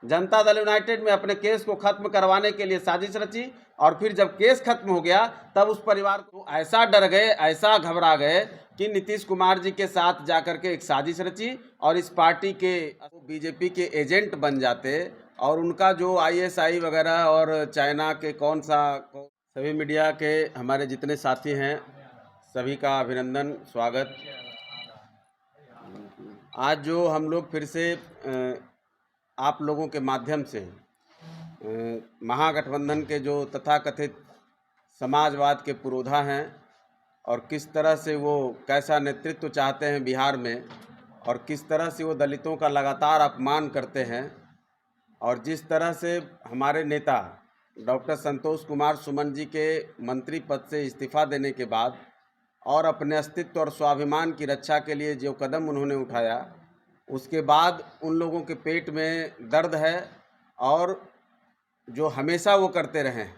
Janata Dal United में अपने case को खत्म करवाने के लिए साजिश रची, और फिर जब केस खत्म हो गया तब उस परिवार को ऐसा डर गए, ऐसा घबरा गए कि नीतीश कुमार जी के साथ जाकर के एक साजिश रची और इस पार्टी के बीजेपी के एजेंट बन जाते, और उनका जो आईएसआई वगैरह और चाइना के सभी मीडिया के हमारे जितने साथी हैं सभी का अभिनंदन, स्वागत। आज जो हम लोग फिर से आप लोगों के माध्यम से महागठबंधन के जो तथाकथित समाजवाद के पुरोधा हैं और किस तरह से वो कैसा नेतृत्व चाहते हैं बिहार में, और किस तरह से वो दलितों का लगातार अपमान करते हैं, और जिस तरह से हमारे नेता डॉक्टर संतोष कुमार सुमन जी के मंत्री पद से इस्तीफा देने के बाद और अपने अस्तित्व और स्वाभिमान की रक्षा के लिए जो कदम उन्होंने उठाया, उसके बाद उन लोगों के पेट में दर्द है, और जो हमेशा वो करते रहें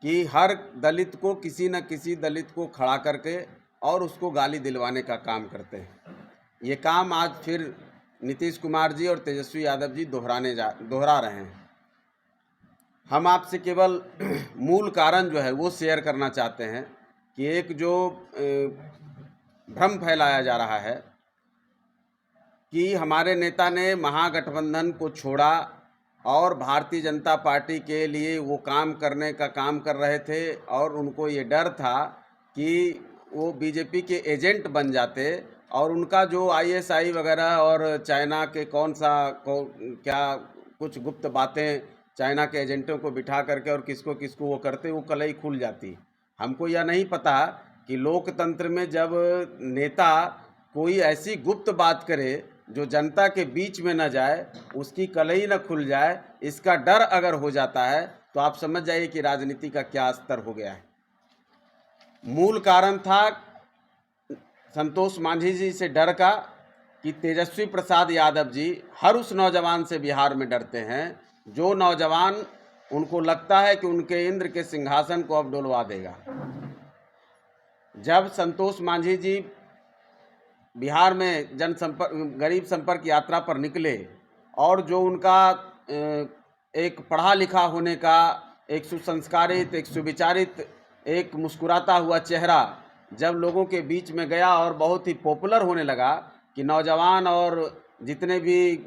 कि हर दलित को, किसी न किसी दलित को खड़ा करके और उसको गाली दिलवाने का काम करते हैं। ये काम आज फिर नीतीश कुमार जी और तेजस्वी यादव जी दोहरा रहे हैं। हम आपसे केवल मूल कारण जो है वो शेयर करना चाहते हैं कि एक जो भ्रम फैलाया जा रहा है कि हमारे नेता ने महागठबंधन को छोड़ा और भारतीय जनता पार्टी के लिए वो काम करने का काम कर रहे थे, और उनको ये डर था कि वो बीजेपी के एजेंट बन जाते, और उनका जो आईएसआई वगैरह और चाइना के क्या कुछ गुप्त बातें चाइना के एजेंटों को बिठा करके और किसको किसको वो करते, वो कलई खुल जाती। हमको यह नहीं पता कि लोकतंत्र में जब नेता कोई ऐसी गुप्त बात करे जो जनता के बीच में न जाए, उसकी कलई न खुल जाए, इसका डर अगर हो जाता है तो आप समझ जाइए कि राजनीति का क्या स्तर हो गया है। मूल कारण था संतोष मांझी जी से डर का कि तेजस्वी प्रसाद यादव जी हर उस नौजवान से बिहार में डरते हैं जो नौजवान उनको लगता है कि उनके इंद्र के सिंहासन को अब डुलवा देगा। जब संतोष मांझी जी बिहार में गरीब संपर्क यात्रा पर निकले, और जो उनका एक पढ़ा लिखा होने का, एक सुसंस्कारित, एक सुविचारित, एक मुस्कुराता हुआ चेहरा जब लोगों के बीच में गया और बहुत ही पॉपुलर होने लगा कि नौजवान और जितने भी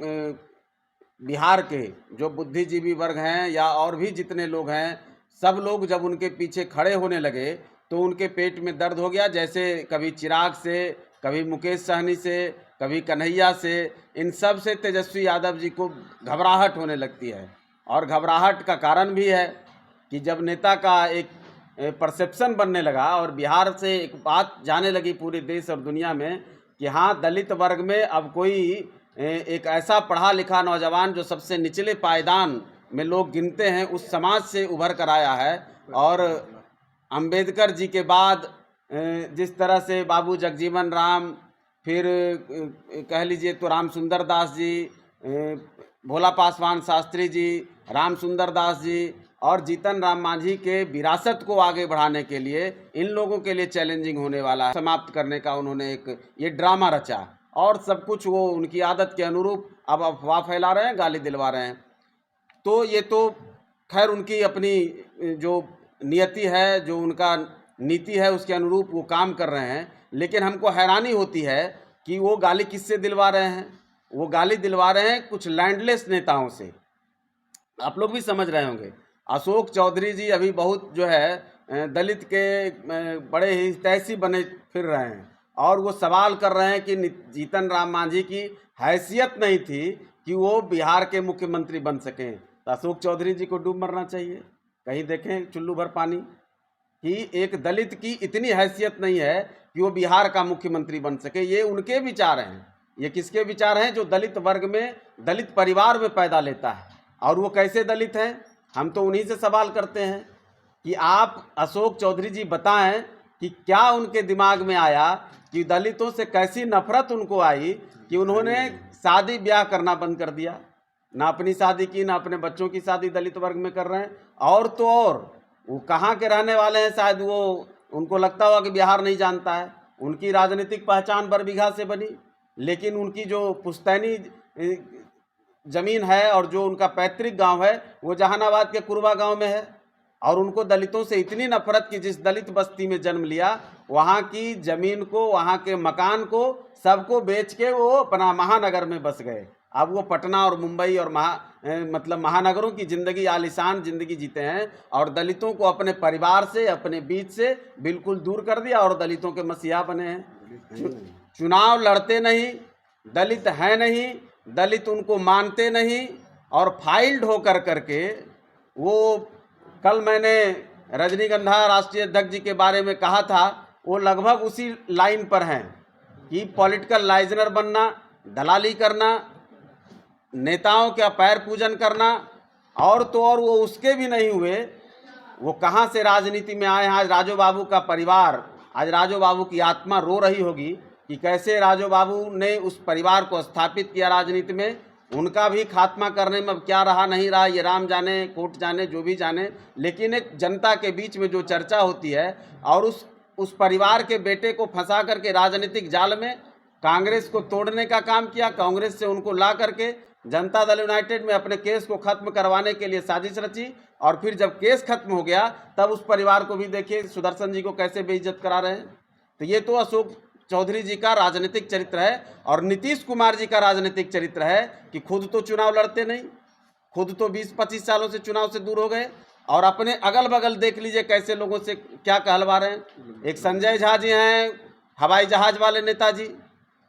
बिहार के जो बुद्धिजीवी वर्ग हैं या और भी जितने लोग हैं, सब लोग जब उनके पीछे खड़े होने लगे तो उनके पेट में दर्द हो गया। जैसे कभी चिराग से, कभी मुकेश सहनी से, कभी कन्हैया से, इन सब से तेजस्वी यादव जी को घबराहट होने लगती है। और घबराहट का कारण भी है कि जब नेता का एक परसेप्शन बनने लगा और बिहार से एक बात जाने लगी पूरे देश और दुनिया में कि हाँ, दलित वर्ग में अब कोई एक ऐसा पढ़ा लिखा नौजवान जो सबसे निचले पायदान में लोग गिनते हैं, उस समाज से उभर कर आया है। और अंबेडकर जी के बाद जिस तरह से बाबू जगजीवन राम, फिर कह लीजिए तो राम सुंदर दास जी, भोला पासवान शास्त्री जी, राम सुंदर दास जी और जीतन राम मांझी के विरासत को आगे बढ़ाने के लिए इन लोगों के लिए चैलेंजिंग होने वाला है। समाप्त करने का उन्होंने एक ये ड्रामा रचा, और सब कुछ वो उनकी आदत के अनुरूप अब अफवाह फैला रहे हैं, गाली दिलवा रहे हैं। तो ये तो खैर उनकी अपनी जो नियति है, जो उनका नीति है, उसके अनुरूप वो काम कर रहे हैं। लेकिन हमको हैरानी होती है कि वो गाली किससे दिलवा रहे हैं। वो गाली दिलवा रहे हैं कुछ लैंडलेस नेताओं से। आप लोग भी समझ रहे होंगे, अशोक चौधरी जी अभी बहुत जो है दलित के बड़े ही हितैषी बने फिर रहे हैं, और वो सवाल कर रहे हैं कि जीतन राम मांझी की हैसियत नहीं थी कि वो बिहार के मुख्यमंत्री बन सकें। तो अशोक चौधरी जी को डूब मरना चाहिए, कहीं देखें चुल्लू भर पानी, कि एक दलित की इतनी हैसियत नहीं है कि वो बिहार का मुख्यमंत्री बन सके। ये उनके विचार हैं। ये किसके विचार हैं? जो दलित वर्ग में, दलित परिवार में पैदा लेता है। और वो कैसे दलित हैं? हम तो उन्हीं से सवाल करते हैं कि आप अशोक चौधरी जी बताएं कि क्या उनके दिमाग में आया कि दलितों से कैसी नफरत उनको आई कि उन्होंने शादी ब्याह करना बंद कर दिया। ना अपनी शादी की, ना अपने बच्चों की शादी दलित वर्ग में कर रहे हैं। और तो और वो कहाँ के रहने वाले हैं, शायद वो, उनको लगता हुआ कि बिहार नहीं जानता है। उनकी राजनीतिक पहचान बरबीघा से बनी, लेकिन उनकी जो पुश्तैनी ज़मीन है और जो उनका पैतृक गांव है वो जहानाबाद के कुरवा गांव में है, और उनको दलितों से इतनी नफरत कि जिस दलित बस्ती में जन्म लिया वहाँ की ज़मीन को, वहाँ के मकान को, सबको बेच के वो अपना महानगर में बस गए। अब वो पटना और मुंबई और मतलब महानगरों की ज़िंदगी, आलीशान ज़िंदगी जीते हैं, और दलितों को अपने परिवार से, अपने बीच से बिल्कुल दूर कर दिया और दलितों के मसीहा बने हैं। चुनाव लड़ते नहीं, दलित हैं नहीं, दलित उनको मानते नहीं, और फाइल्ड होकर करके वो, कल मैंने रजनीगंधा राष्ट्रीय अध्यक्ष जी के बारे में कहा था, वो लगभग उसी लाइन पर हैं कि पॉलिटिकल लाइजनर बनना, दलाली करना, नेताओं का पैर पूजन करना, और तो और वो उसके भी नहीं हुए, वो कहाँ से राजनीति में आए हैं। आज राजू बाबू का परिवार, आज राजू बाबू की आत्मा रो रही होगी कि कैसे राजू बाबू ने उस परिवार को स्थापित किया राजनीति में। उनका भी खात्मा करने में अब क्या रहा नहीं रहा ये राम जाने, कोर्ट जाने, जो भी जाने, लेकिन एक जनता के बीच में जो चर्चा होती है, और उस परिवार के बेटे को फंसा करके राजनीतिक जाल में कांग्रेस को तोड़ने का काम किया, कांग्रेस से उनको ला करके जनता दल यूनाइटेड में अपने केस को खत्म करवाने के लिए साजिश रची, और फिर जब केस खत्म हो गया तब उस परिवार को भी देखिए सुदर्शन जी को कैसे बेइज्जत करा रहे हैं। तो ये तो अशोक चौधरी जी का राजनीतिक चरित्र है, और नीतीश कुमार जी का राजनीतिक चरित्र है कि खुद तो चुनाव लड़ते नहीं, खुद तो 20-25 सालों से चुनाव से दूर हो गए, और अपने अगल बगल देख लीजिए कैसे लोगों से क्या कहलवा रहे हैं। एक संजय झा जी हैं, हवाई जहाज वाले नेताजी,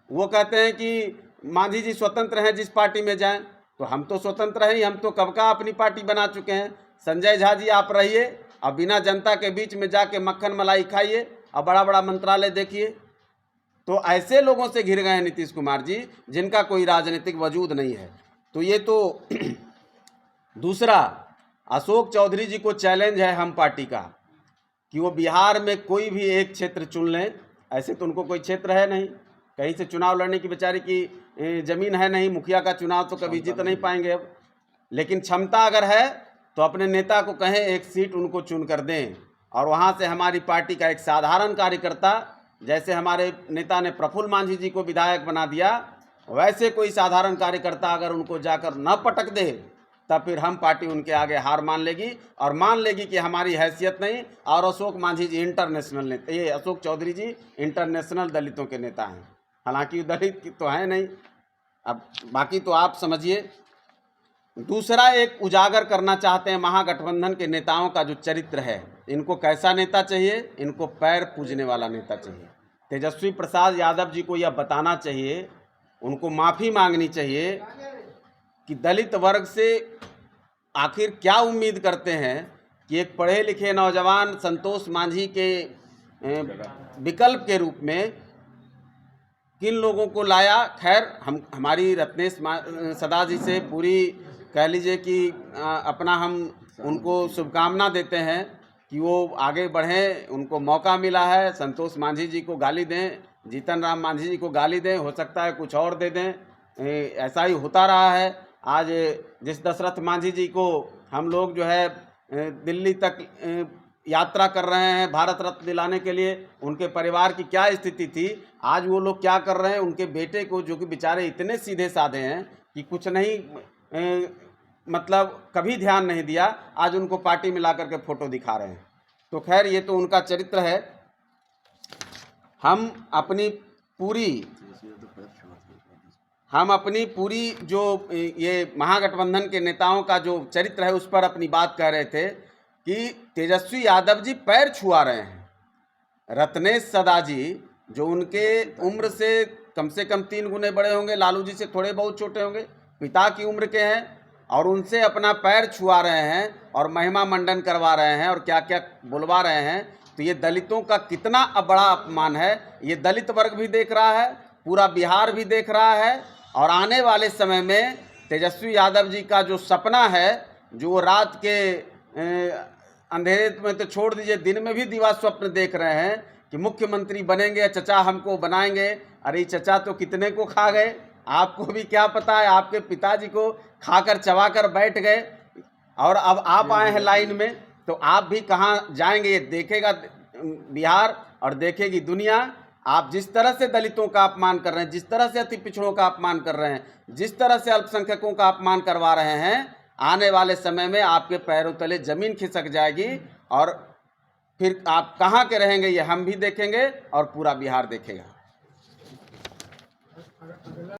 वो कहते हैं कि मांझी जी स्वतंत्र हैं, जिस पार्टी में जाएं। तो हम तो स्वतंत्र हैं ही, हम तो कब का अपनी पार्टी बना चुके हैं। संजय झा जी आप रहिए, अब बिना जनता के बीच में जाके मक्खन मलाई खाइए और बड़ा बड़ा मंत्रालय देखिए। तो ऐसे लोगों से घिर गए हैं नीतीश कुमार जी, जिनका कोई राजनीतिक वजूद नहीं है। तो ये तो दूसरा, अशोक चौधरी जी को चैलेंज है हम पार्टी का कि वो बिहार में कोई भी एक क्षेत्र चुन लें। ऐसे तो उनको कोई क्षेत्र है नहीं, कहीं से चुनाव लड़ने की बेचारी की ज़मीन है नहीं, मुखिया का चुनाव तो कभी जीत नहीं पाएंगे अब, लेकिन क्षमता अगर है तो अपने नेता को कहें एक सीट उनको चुन कर दें, और वहाँ से हमारी पार्टी का एक साधारण कार्यकर्ता, जैसे हमारे नेता ने प्रफुल्ल मांझी जी को विधायक बना दिया, वैसे कोई साधारण कार्यकर्ता अगर उनको जाकर न पटक दे तब फिर हम पार्टी उनके आगे हार मान लेगी, और मान लेगी कि हमारी हैसियत नहीं। और अशोक मांझी जी इंटरनेशनल नेता, ये अशोक चौधरी जी इंटरनेशनल दलितों के नेता हैं, हालांकि दलित तो हैं नहीं। अब बाकी तो आप समझिए। दूसरा, एक उजागर करना चाहते हैं महागठबंधन के नेताओं का जो चरित्र है, इनको कैसा नेता चाहिए? इनको पैर पूजने वाला नेता चाहिए। तेजस्वी प्रसाद यादव जी को यह बताना चाहिए, उनको माफ़ी मांगनी चाहिए कि दलित वर्ग से आखिर क्या उम्मीद करते हैं कि एक पढ़े लिखे नौजवान संतोष मांझी के विकल्प के रूप में किन लोगों को लाया। खैर, हमारी रत्नेश सदा जी से पूरी कह लीजिए कि अपना हम उनको शुभकामना देते हैं कि वो आगे बढ़ें, उनको मौका मिला है। संतोष मांझी जी को गाली दें, जीतन राम मांझी जी को गाली दें, हो सकता है कुछ और दे दें, ऐसा ही होता रहा है। आज जिस दशरथ मांझी जी को हम लोग जो है दिल्ली तक यात्रा कर रहे हैं भारत रत्न दिलाने के लिए, उनके परिवार की क्या स्थिति थी, आज वो लोग क्या कर रहे हैं। उनके बेटे को, जो कि बेचारे इतने सीधे साधे हैं कि कुछ नहीं मतलब कभी ध्यान नहीं दिया, आज उनको पार्टी में ला करके फ़ोटो दिखा रहे हैं। तो खैर, ये तो उनका चरित्र है। हम अपनी पूरी जो ये महागठबंधन के नेताओं का जो चरित्र है उस पर अपनी बात कह रहे थे कि तेजस्वी यादव जी पैर छुआ रहे हैं। रत्नेश सदा जी, जो उनके उम्र से कम 3 गुने बड़े होंगे, लालू जी से थोड़े बहुत छोटे होंगे, पिता की उम्र के हैं, और उनसे अपना पैर छुआ रहे हैं और महिमा मंडन करवा रहे हैं और क्या क्या बुलवा रहे हैं। तो ये दलितों का कितना बड़ा अपमान है, ये दलित वर्ग भी देख रहा है, पूरा बिहार भी देख रहा है। और आने वाले समय में तेजस्वी यादव जी का जो सपना है, जो वो रात के अंधेरे में तो छोड़ दीजिए, दिन में भी दिवा स्वप्न देख रहे हैं कि मुख्यमंत्री बनेंगे, चचा हमको बनाएंगे। अरे चचा तो कितने को खा गए, आपको भी क्या पता है, आपके पिताजी को खाकर चबाकर बैठ गए, और अब आप आए हैं लाइन में, तो आप भी कहाँ जाएंगे? ये देखेगा बिहार और देखेगी दुनिया। आप जिस तरह से दलितों का अपमान कर रहे हैं, जिस तरह से अति पिछड़ों का अपमान कर रहे हैं, जिस तरह से अल्पसंख्यकों का अपमान करवा रहे हैं, आने वाले समय में आपके पैरों तले जमीन खिसक जाएगी और फिर आप कहाँ के रहेंगे ये हम भी देखेंगे और पूरा बिहार देखेगा।